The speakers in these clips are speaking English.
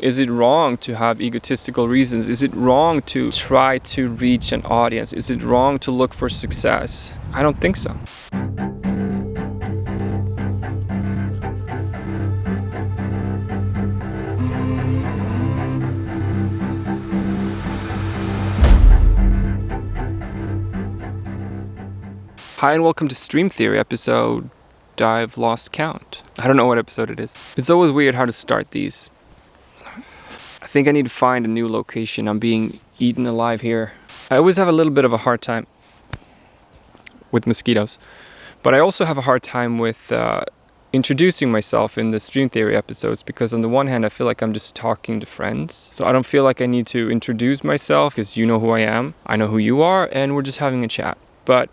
Is it wrong to have egotistical reasons? Is it wrong to try to reach an audience? Is it wrong to look for success? I don't think so. Hi and welcome to Stream Theory episode I've lost count. I don't know what episode it is. It's always weird how to start these. I think I need to find a new location. I'm being eaten alive here. I always have a little bit of a hard time with mosquitoes, but I also have a hard time with introducing myself in the Stream Theory episodes, because on the one hand I feel like I'm just talking to friends, so I don't feel like I need to introduce myself because you know who I am, I know who you are, and we're just having a chat. But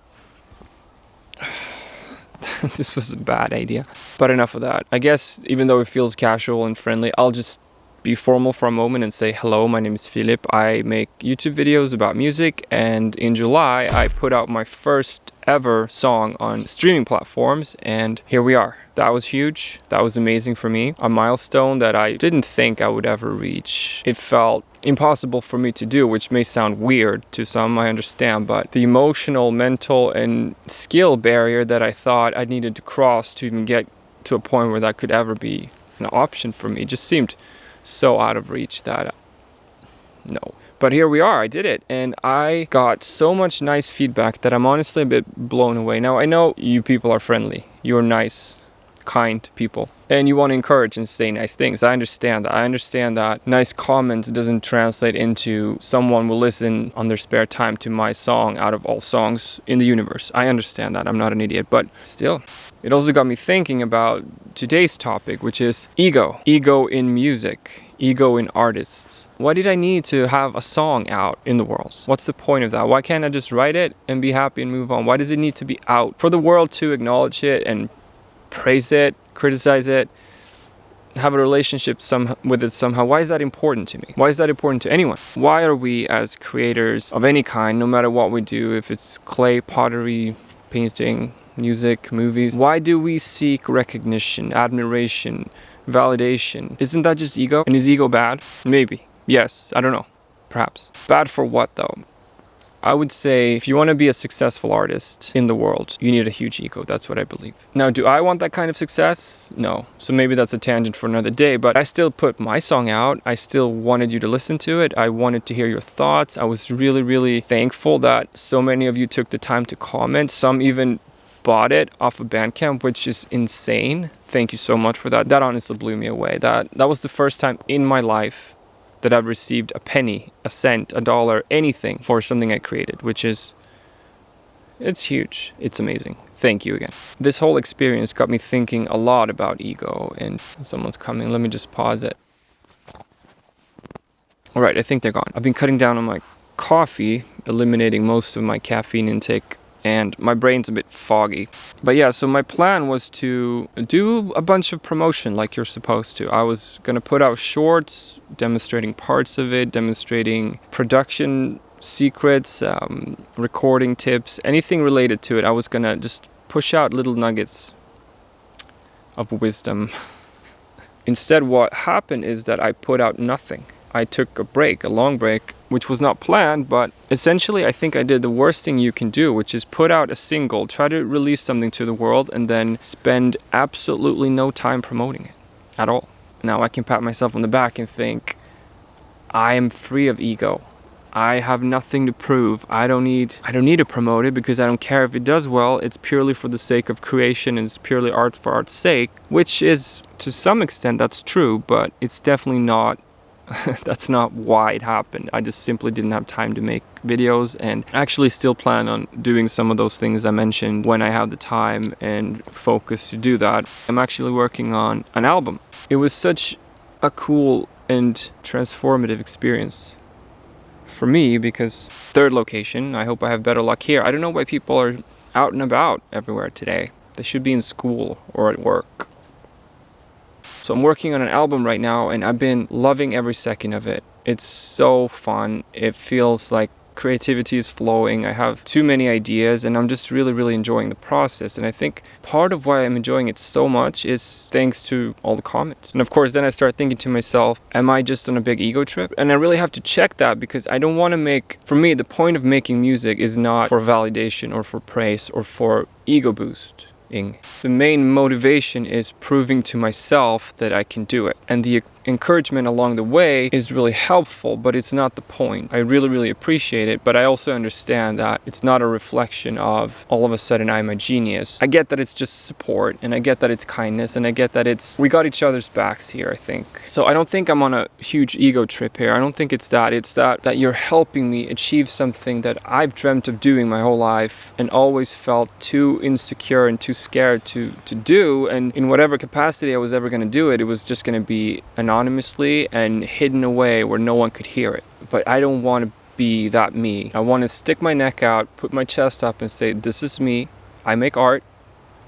this was a bad idea. But enough of that. I guess even though it feels casual and friendly, I'll just be formal for a moment and say, hello, my name is Philip. I make YouTube videos about music, and in July I put out my first ever song on streaming platforms, and here we are. That was huge. That was amazing for me. A milestone that I didn't think I would ever reach. It felt impossible for me to do, which may sound weird to some, I understand, but the emotional, mental, and skill barrier that I thought I needed to cross to even get to a point where that could ever be an option for me just seemed so out of reach that no. But here we are, I did it, and I got so much nice feedback that I'm honestly a bit blown away. Now, I know you people are friendly, you're nice, kind people, and you want to encourage and say nice things. I understand that. I understand that nice comments doesn't translate into someone will listen on their spare time to my song out of all songs in the universe. I understand that. I'm not an idiot, but still, it also got me thinking about today's topic, which is ego. Ego in music. Ego in artists. Why did I need to have a song out in the world? What's the point of that? Why can't I just write it and be happy and move on? Why does it need to be out for the world to acknowledge it and praise it, criticize it, have a relationship with it somehow? Why is that important to me? Why is that important to anyone? Why are we as creators of any kind, no matter what we do, if it's clay, pottery, painting, music, movies, why do we seek recognition, admiration, validation? Isn't that just ego? And is ego bad? Maybe. Yes. I don't know. Perhaps. Bad for what though? I would say if you want to be a successful artist in the world, you need a huge ego. That's what I believe. Now, do I want that kind of success? No. So maybe that's a tangent for another day, but I still put my song out. I still wanted you to listen to it. I wanted to hear your thoughts. I was really, really thankful that so many of you took the time to comment. Some even bought it off of Bandcamp, which is insane. Thank you so much for that. That honestly blew me away. That was the first time in my life that I've received a penny, a cent, a dollar, anything for something I created, which is, it's huge. It's amazing. Thank you again. This whole experience got me thinking a lot about ego, and someone's coming. Let me just pause it. All right, I think they're gone. I've been cutting down on my coffee, eliminating most of my caffeine intake, and my brain's a bit foggy. But yeah, so my plan was to do a bunch of promotion like you're supposed to. I was gonna put out shorts demonstrating parts of it, demonstrating production secrets, recording tips, anything related to it. I was gonna just push out little nuggets of wisdom. Instead, what happened is that I put out nothing. I took a break, a long break, which was not planned, but essentially I think I did the worst thing you can do, which is put out a single, try to release something to the world, and then spend absolutely no time promoting it at all. Now I can pat myself on the back and think, I am free of ego. I have nothing to prove. I don't need to promote it because I don't care if it does well. It's purely for the sake of creation, and it's purely art for art's sake, which is, to some extent, that's true, but it's definitely not that's not why it happened. I just simply didn't have time to make videos, and actually still plan on doing some of those things I mentioned when I have the time and focus to do that. I'm actually working on an album. It was such a cool and transformative experience for me because third location, I hope I have better luck here. I don't know why people are out and about everywhere today. They should be in school or at work. So I'm working on an album right now, and I've been loving every second of it. It's so fun. It feels like creativity is flowing. I have too many ideas, and I'm just really, really enjoying the process. And I think part of why I'm enjoying it so much is thanks to all the comments. And of course, then I start thinking to myself, am I just on a big ego trip? And I really have to check that, because I don't want to make, for me, the point of making music is not for validation or for praise or for ego boost. The main motivation is proving to myself that I can do it. And the encouragement along the way is really helpful, but it's not the point. I really, really appreciate it, but I also understand that it's not a reflection of all of a sudden I'm a genius. I get that it's just support, and I get that it's kindness, and I get that we got each other's backs here, I think. So I don't think I'm on a huge ego trip here. I don't think it's that. It's that you're helping me achieve something that I've dreamt of doing my whole life and always felt too insecure and too scared to do. And in whatever capacity I was ever going to do it, it was just going to be anonymously and hidden away where no one could hear it. But I don't want to be that me. I want to stick my neck out, put my chest up and say, this is me, I make art,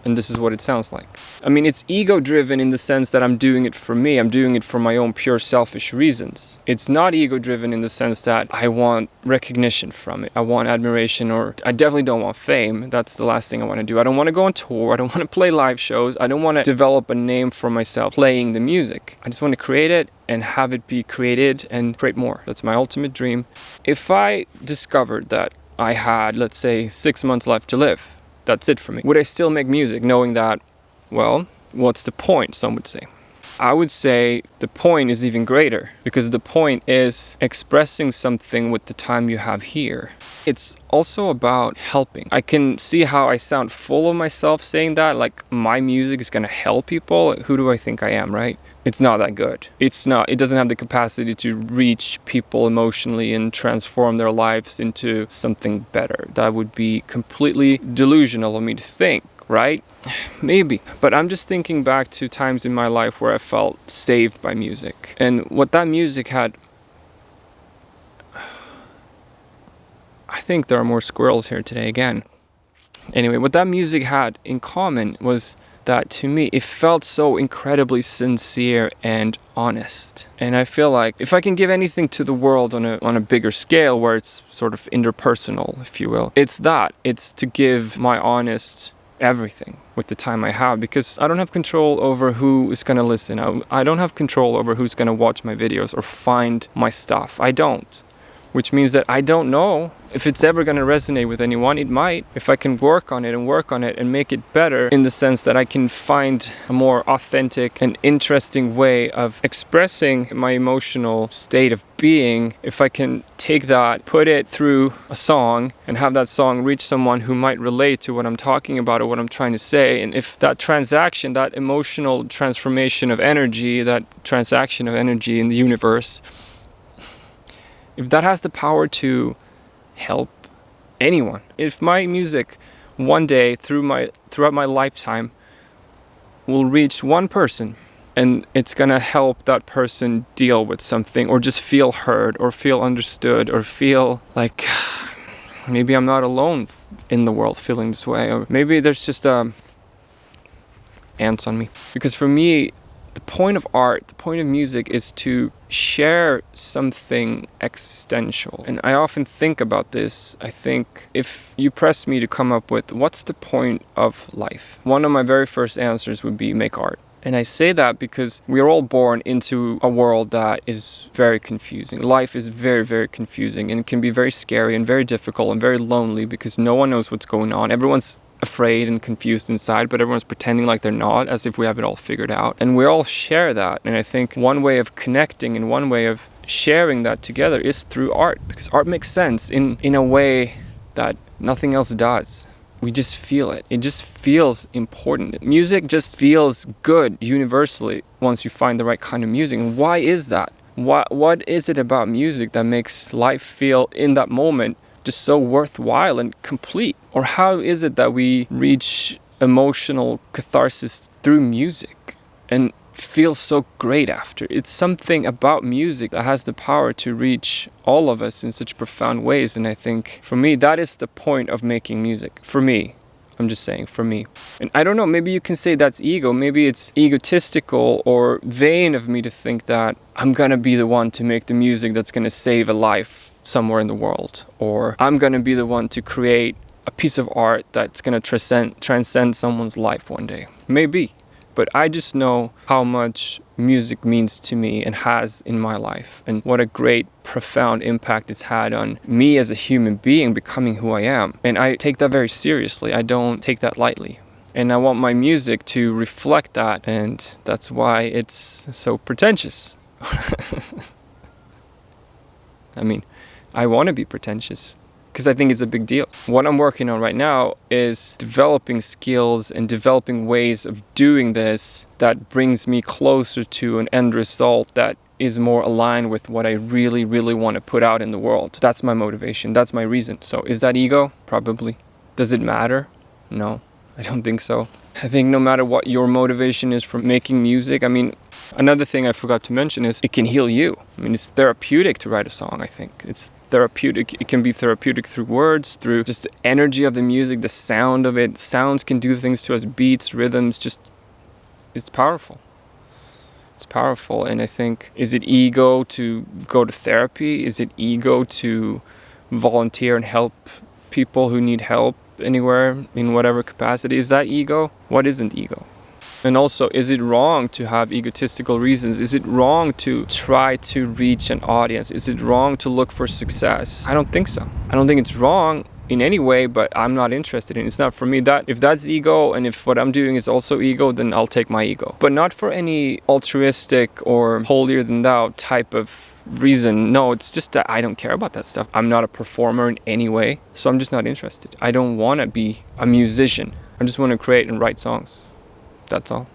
and this is what it sounds like. I mean, it's ego driven in the sense that I'm doing it for me. I'm doing it for my own pure selfish reasons. It's not ego driven in the sense that I want recognition from it. I want admiration, or I definitely don't want fame. That's the last thing I want to do. I don't want to go on tour. I don't want to play live shows. I don't want to develop a name for myself playing the music. I just want to create it and have it be created and create more. That's my ultimate dream. If I discovered that I had, let's say, 6 months left to live, that's it for me. Would I still make music knowing that, well, what's the point, some would say? I would say the point is even greater, because the point is expressing something with the time you have here. It's also about helping. I can see how I sound full of myself saying that, like my music is gonna help people. Who do I think I am, right? It's not that good. It doesn't have the capacity to reach people emotionally and transform their lives into something better. That would be completely delusional of me to think, right? Maybe. But I'm just thinking back to times in my life where I felt saved by music. And what that music had... I think there are more squirrels here today again. Anyway, what that music had in common was that to me, it felt so incredibly sincere and honest. And I feel like if I can give anything to the world on a bigger scale, where it's sort of interpersonal, if you will, it's that. It's to give my honest everything with the time I have, because I don't have control over who is going to listen. I don't have control over who's going to watch my videos or find my stuff. I don't. Which means that I don't know if it's ever going to resonate with anyone. It might, if I can work on it and make it better, in the sense that I can find a more authentic and interesting way of expressing my emotional state of being. If I can take that, put it through a song, and have that song reach someone who might relate to what I'm talking about or what I'm trying to say. And if that transaction, that emotional transformation of energy, that transaction of energy in the universe, if that has the power to help anyone, if my music one day throughout my lifetime will reach one person, and it's gonna help that person deal with something, or just feel heard, or feel understood, or feel like maybe I'm not alone in the world feeling this way, or maybe there's just ants on me. Because for me, the point of art, the point of music, is to share something existential. And I often think about this. I think if you press me to come up with what's the point of life, one of my very first answers would be make art. And I say that because we are all born into a world that is very confusing. Life is very, very confusing, and it can be very scary and very difficult and very lonely, because no one knows what's going on. Everyone's afraid and confused inside, but everyone's pretending like they're not, as if we have it all figured out. And we all share that. And I think one way of connecting and one way of sharing that together is through art, because art makes sense in a way that nothing else does. We just feel it. It just feels important. Music just feels good universally once you find the right kind of music. And why is that? What is it about music that makes life feel in that moment just so worthwhile and complete? Or how is it that we reach emotional catharsis through music and feel so great after? It's something about music that has the power to reach all of us in such profound ways. And I think for me, that is the point of making music. For me, I'm just saying, for me. And I don't know, maybe you can say that's ego. Maybe it's egotistical or vain of me to think that I'm gonna be the one to make the music that's gonna save a life somewhere in the world, or I'm going to be the one to create a piece of art that's going to transcend someone's life one day. Maybe. But I just know how much music means to me and has in my life, and what a great, profound impact it's had on me as a human being becoming who I am. And I take that very seriously. I don't take that lightly. And I want my music to reflect that, and that's why it's so pretentious. I mean, I want to be pretentious, because I think it's a big deal. What I'm working on right now is developing skills and developing ways of doing this that brings me closer to an end result that is more aligned with what I really, really want to put out in the world. That's my motivation. That's my reason. So is that ego? Probably. Does it matter? No, I don't think so. I think no matter what your motivation is for making music, I mean, another thing I forgot to mention is it can heal you. I mean, it's therapeutic to write a song, I think. It's therapeutic. It can be therapeutic through words, through just the energy of the music, the sound of it. Sounds can do things to us, beats, rhythms, just, it's powerful. It's powerful. And I think, is it ego to go to therapy? Is it ego to volunteer and help people who need help anywhere, in whatever capacity? Is that ego? What isn't ego? And also, is it wrong to have egotistical reasons? Is it wrong to try to reach an audience? Is it wrong to look for success? I don't think so. I don't think it's wrong in any way, but I'm not interested in it. It's not for me. That if that's ego, and if what I'm doing is also ego, then I'll take my ego. But not for any altruistic or holier than thou type of reason. No, it's just that I don't care about that stuff. I'm not a performer in any way, so I'm just not interested. I don't want to be a musician. I just want to create and write songs. That's all.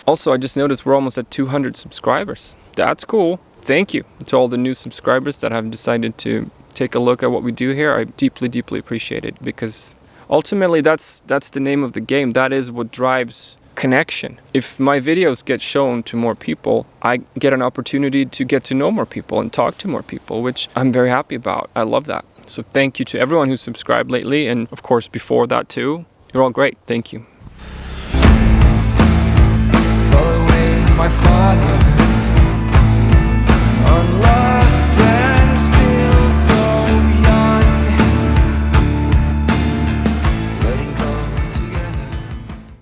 Also, I just noticed we're almost at 200 subscribers. That's cool. Thank you to all the new subscribers that have decided to take a look at what we do here. I deeply, deeply appreciate it, because ultimately that's the name of the game. That is what drives connection. If my videos get shown to more people, I get an opportunity to get to know more people and talk to more people, which I'm very happy about. I love that. So thank you to everyone who's subscribed lately, and of course before that too. You're all great. Thank you.